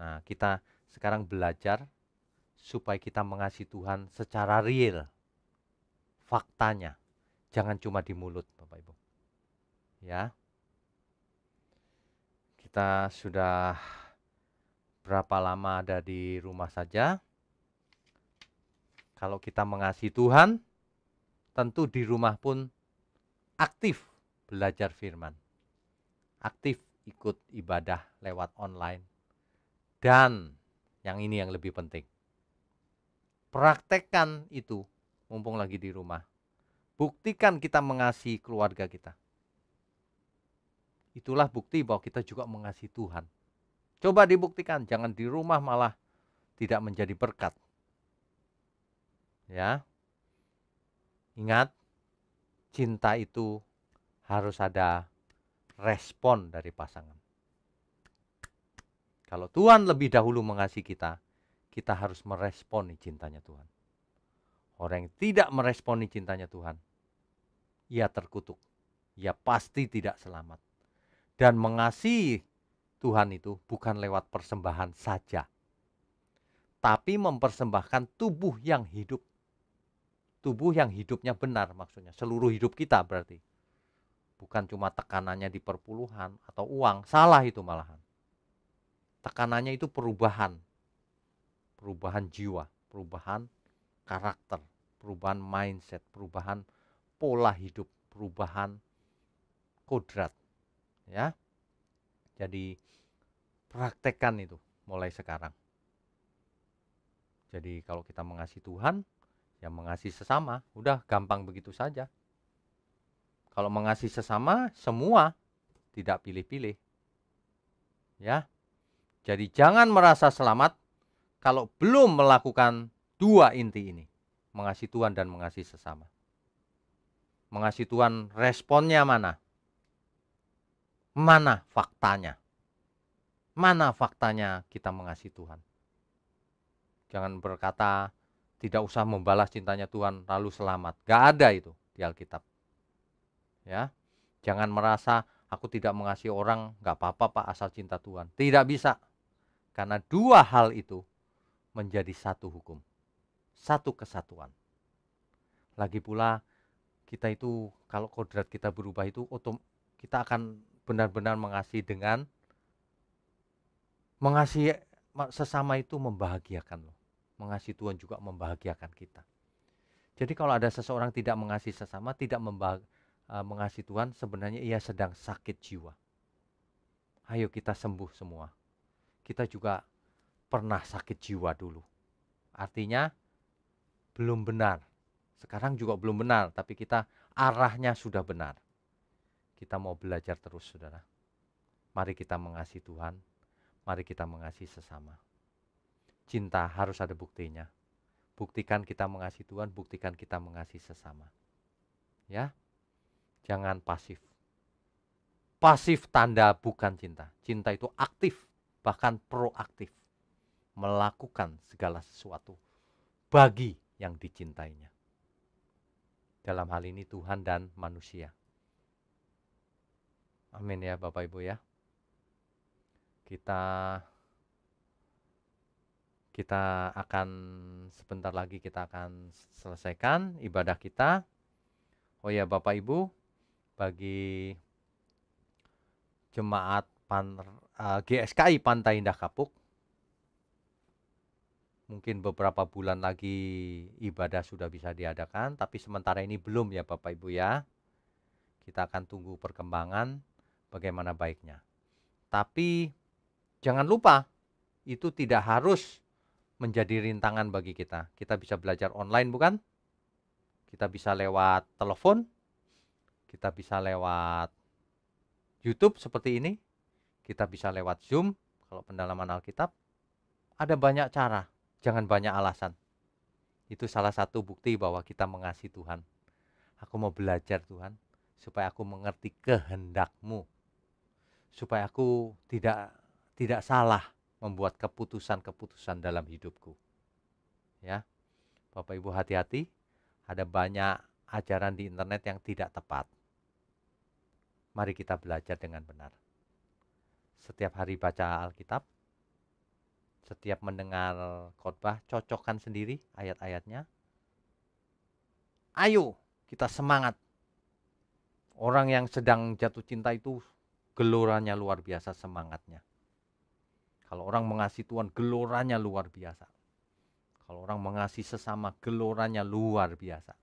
Nah, kita sekarang belajar supaya kita mengasihi Tuhan secara real. Faktanya, jangan cuma di mulut, Bapak Ibu. Ya. Kita sudah berapa lama ada di rumah saja? Kalau kita mengasihi Tuhan, tentu di rumah pun aktif belajar firman. Aktif ikut ibadah lewat online. Dan yang ini yang lebih penting. Praktekkan itu mumpung lagi di rumah. Buktikan kita mengasihi keluarga kita. Itulah bukti bahwa kita juga mengasihi Tuhan. Coba dibuktikan, jangan di rumah malah tidak menjadi berkat. Ya. Ingat, cinta itu harus ada respon dari pasangan. Kalau Tuhan lebih dahulu mengasihi kita, kita harus meresponi cintanya Tuhan. Orang yang tidak meresponi cintanya Tuhan, ia terkutuk. Ia pasti tidak selamat. Dan mengasihi Tuhan itu bukan lewat persembahan saja, tapi mempersembahkan tubuh yang hidup. Tubuh yang hidupnya benar maksudnya, seluruh hidup kita berarti. Bukan cuma tekanannya di perpuluhan atau uang, salah itu malahan. Tekanannya itu perubahan. Perubahan jiwa, perubahan karakter, perubahan mindset, perubahan pola hidup, perubahan kodrat. Ya. Jadi praktekkan itu mulai sekarang. Jadi kalau kita mengasihi Tuhan, ya mengasihi sesama, udah gampang begitu saja. Kalau mengasihi sesama, semua tidak pilih-pilih. Ya. Jadi jangan merasa selamat kalau belum melakukan dua inti ini. Mengasihi Tuhan dan mengasihi sesama. Mengasihi Tuhan, responnya mana? Mana faktanya? Mana faktanya kita mengasihi Tuhan? Jangan berkata tidak usah membalas cintanya Tuhan lalu selamat. Gak ada itu di Alkitab. Ya, jangan merasa aku tidak mengasihi orang, gak apa-apa Pak asal cinta Tuhan. Tidak bisa. Karena dua hal itu menjadi satu hukum. Satu kesatuan. Lagi pula kita itu kalau kodrat kita berubah itu kita akan benar-benar mengasihi dengan mengasihi sesama itu membahagiakan loh. Mengasihi Tuhan juga membahagiakan kita. Jadi kalau ada seseorang tidak mengasihi sesama, tidak mengasihi Tuhan, sebenarnya ia sedang sakit jiwa. Ayo kita sembuh semua. Kita juga pernah sakit jiwa dulu. Artinya belum benar. Sekarang juga belum benar, tapi kita arahnya sudah benar. Kita mau belajar terus, saudara. Mari kita mengasihi Tuhan. Mari kita mengasihi sesama. Cinta harus ada buktinya. Buktikan kita mengasihi Tuhan, buktikan kita mengasihi sesama. Ya, jangan pasif. Pasif tanda bukan cinta. Cinta itu aktif, bahkan proaktif. Melakukan segala sesuatu bagi yang dicintainya. Dalam hal ini Tuhan dan manusia. Amin ya Bapak Ibu ya. Kita akan sebentar lagi kita akan selesaikan ibadah kita. Oh ya Bapak Ibu, bagi jemaat GSKI Pantai Indah Kapuk, mungkin beberapa bulan lagi ibadah sudah bisa diadakan, tapi sementara ini belum ya Bapak Ibu ya. Kita akan tunggu perkembangan bagaimana baiknya. Tapi jangan lupa, itu tidak harus menjadi rintangan bagi kita. Kita bisa belajar online bukan? Kita bisa lewat telepon, kita bisa lewat YouTube seperti ini, kita bisa lewat Zoom kalau pendalaman Alkitab. Ada banyak cara, jangan banyak alasan. Itu salah satu bukti bahwa kita mengasihi Tuhan. Aku mau belajar Tuhan, supaya aku mengerti kehendak-Mu. Supaya aku tidak salah membuat keputusan-keputusan dalam hidupku. Ya, Bapak Ibu hati-hati, ada banyak ajaran di internet yang tidak tepat. Mari kita belajar dengan benar. Setiap hari baca Alkitab, setiap mendengar khotbah, cocokkan sendiri ayat-ayatnya. Ayo, kita semangat. Orang yang sedang jatuh cinta itu geloranya luar biasa semangatnya. Kalau orang mengasihi Tuhan, geloranya luar biasa. Kalau orang mengasihi sesama, geloranya luar biasa.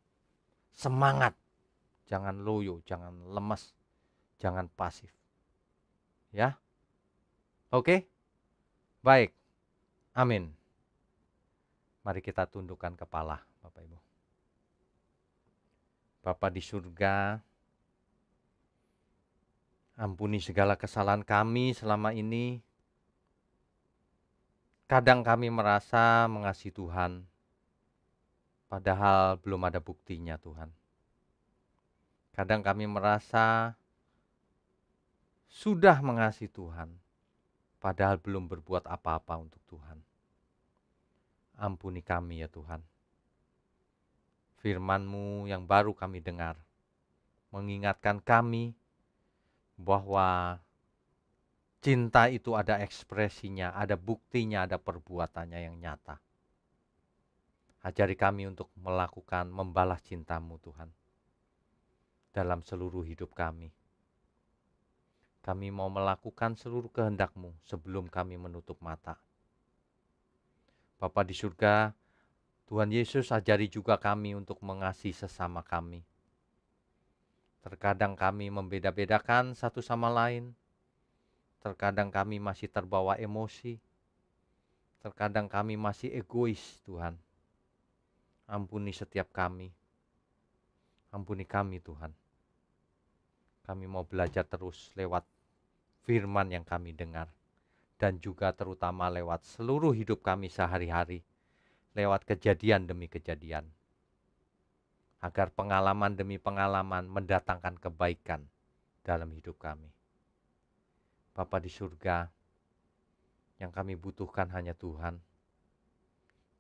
Semangat. Jangan loyo, jangan lemas, jangan pasif. Ya. Oke? Baik. Amin. Mari kita tundukkan kepala, Bapak Ibu. Bapa di surga, ampuni segala kesalahan kami selama ini. Kadang kami merasa mengasihi Tuhan, padahal belum ada buktinya Tuhan. Kadang kami merasa sudah mengasihi Tuhan, padahal belum berbuat apa-apa untuk Tuhan. Ampuni kami ya Tuhan. Firman-Mu yang baru kami dengar, mengingatkan kami bahwa cinta itu ada ekspresinya, ada buktinya, ada perbuatannya yang nyata. Ajari kami untuk melakukan, membalas cinta-Mu Tuhan, dalam seluruh hidup kami. Kami mau melakukan seluruh kehendak-Mu sebelum kami menutup mata. Bapa di surga, Tuhan Yesus ajari juga kami untuk mengasihi sesama kami. Terkadang kami membeda-bedakan satu sama lain. Terkadang kami masih terbawa emosi. Terkadang kami masih egois, Tuhan. Ampuni setiap kami. Ampuni kami, Tuhan. Kami mau belajar terus lewat firman yang kami dengar. dan juga terutama lewat seluruh hidup kami sehari-hari, lewat kejadian demi kejadian. Agar pengalaman demi pengalaman mendatangkan kebaikan dalam hidup kami. Bapa di surga, yang kami butuhkan hanya Tuhan.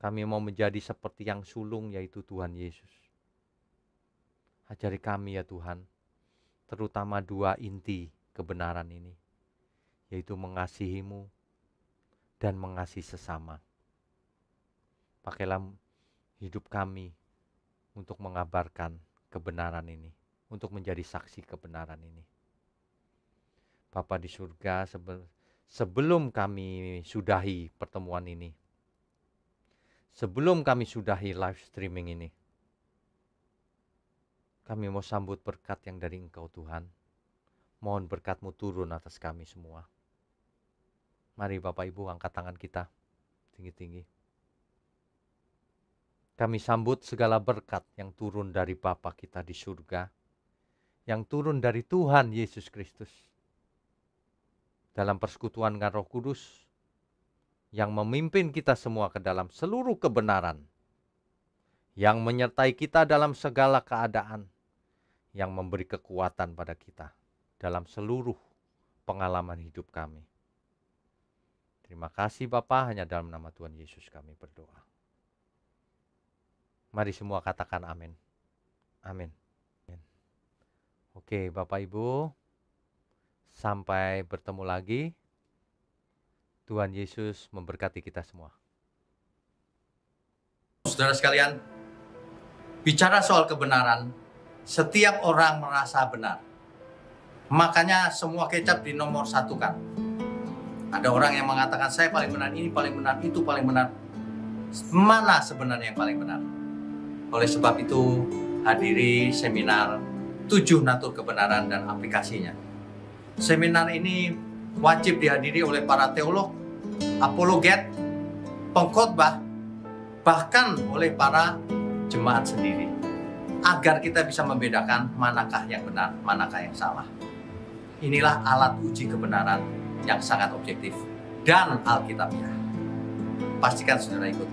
Kami mau menjadi seperti yang sulung, yaitu Tuhan Yesus. Ajari kami ya Tuhan, terutama 2 inti kebenaran ini, yaitu mengasihi-Mu dan mengasihi sesama. Pakailah hidup kami untuk mengabarkan kebenaran ini, untuk menjadi saksi kebenaran ini. Bapa di surga, sebelum kami sudahi pertemuan ini, sebelum kami sudahi live streaming ini, kami mau sambut berkat yang dari Engkau Tuhan. Mohon berkat-Mu turun atas kami semua. Mari Bapak Ibu angkat tangan kita tinggi-tinggi. Kami sambut segala berkat yang turun dari Bapa kita di surga, yang turun dari Tuhan Yesus Kristus, dalam persekutuan dengan Roh Kudus, yang memimpin kita semua ke dalam seluruh kebenaran, yang menyertai kita dalam segala keadaan, yang memberi kekuatan pada kita dalam seluruh pengalaman hidup kami. Terima kasih Bapa, hanya dalam nama Tuhan Yesus kami berdoa. Mari semua katakan amin. Amin. Oke Bapak Ibu, sampai bertemu lagi. Tuhan Yesus memberkati kita semua. Saudara sekalian, bicara soal kebenaran, setiap orang merasa benar. Makanya semua kecap di nomor 1 kan. Ada orang yang mengatakan saya paling benar, ini paling benar, itu paling benar. Mana sebenarnya yang paling benar? Oleh sebab itu, hadiri seminar 7 natur kebenaran dan aplikasinya. Seminar ini wajib dihadiri oleh para teolog, apologet, pengkhotbah, bahkan oleh para jemaat sendiri. Agar kita bisa membedakan manakah yang benar, manakah yang salah. Inilah alat uji kebenaran yang sangat objektif dan alkitabiah. Pastikan saudara ikut.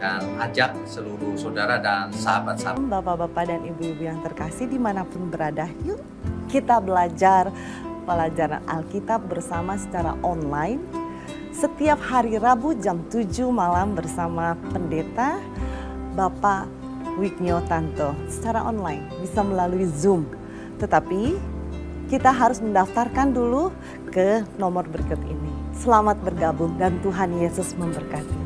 Dan ajak seluruh saudara dan sahabat-sahabat. Bapak-bapak dan ibu-ibu yang terkasih dimanapun berada, yuk kita belajar pelajaran Alkitab bersama secara online. Setiap hari Rabu jam 7 malam bersama pendeta Bapak Wignio Tanto. Secara online, bisa melalui Zoom. Tetapi kita harus mendaftarkan dulu ke nomor berikut ini. Selamat bergabung dan Tuhan Yesus memberkati.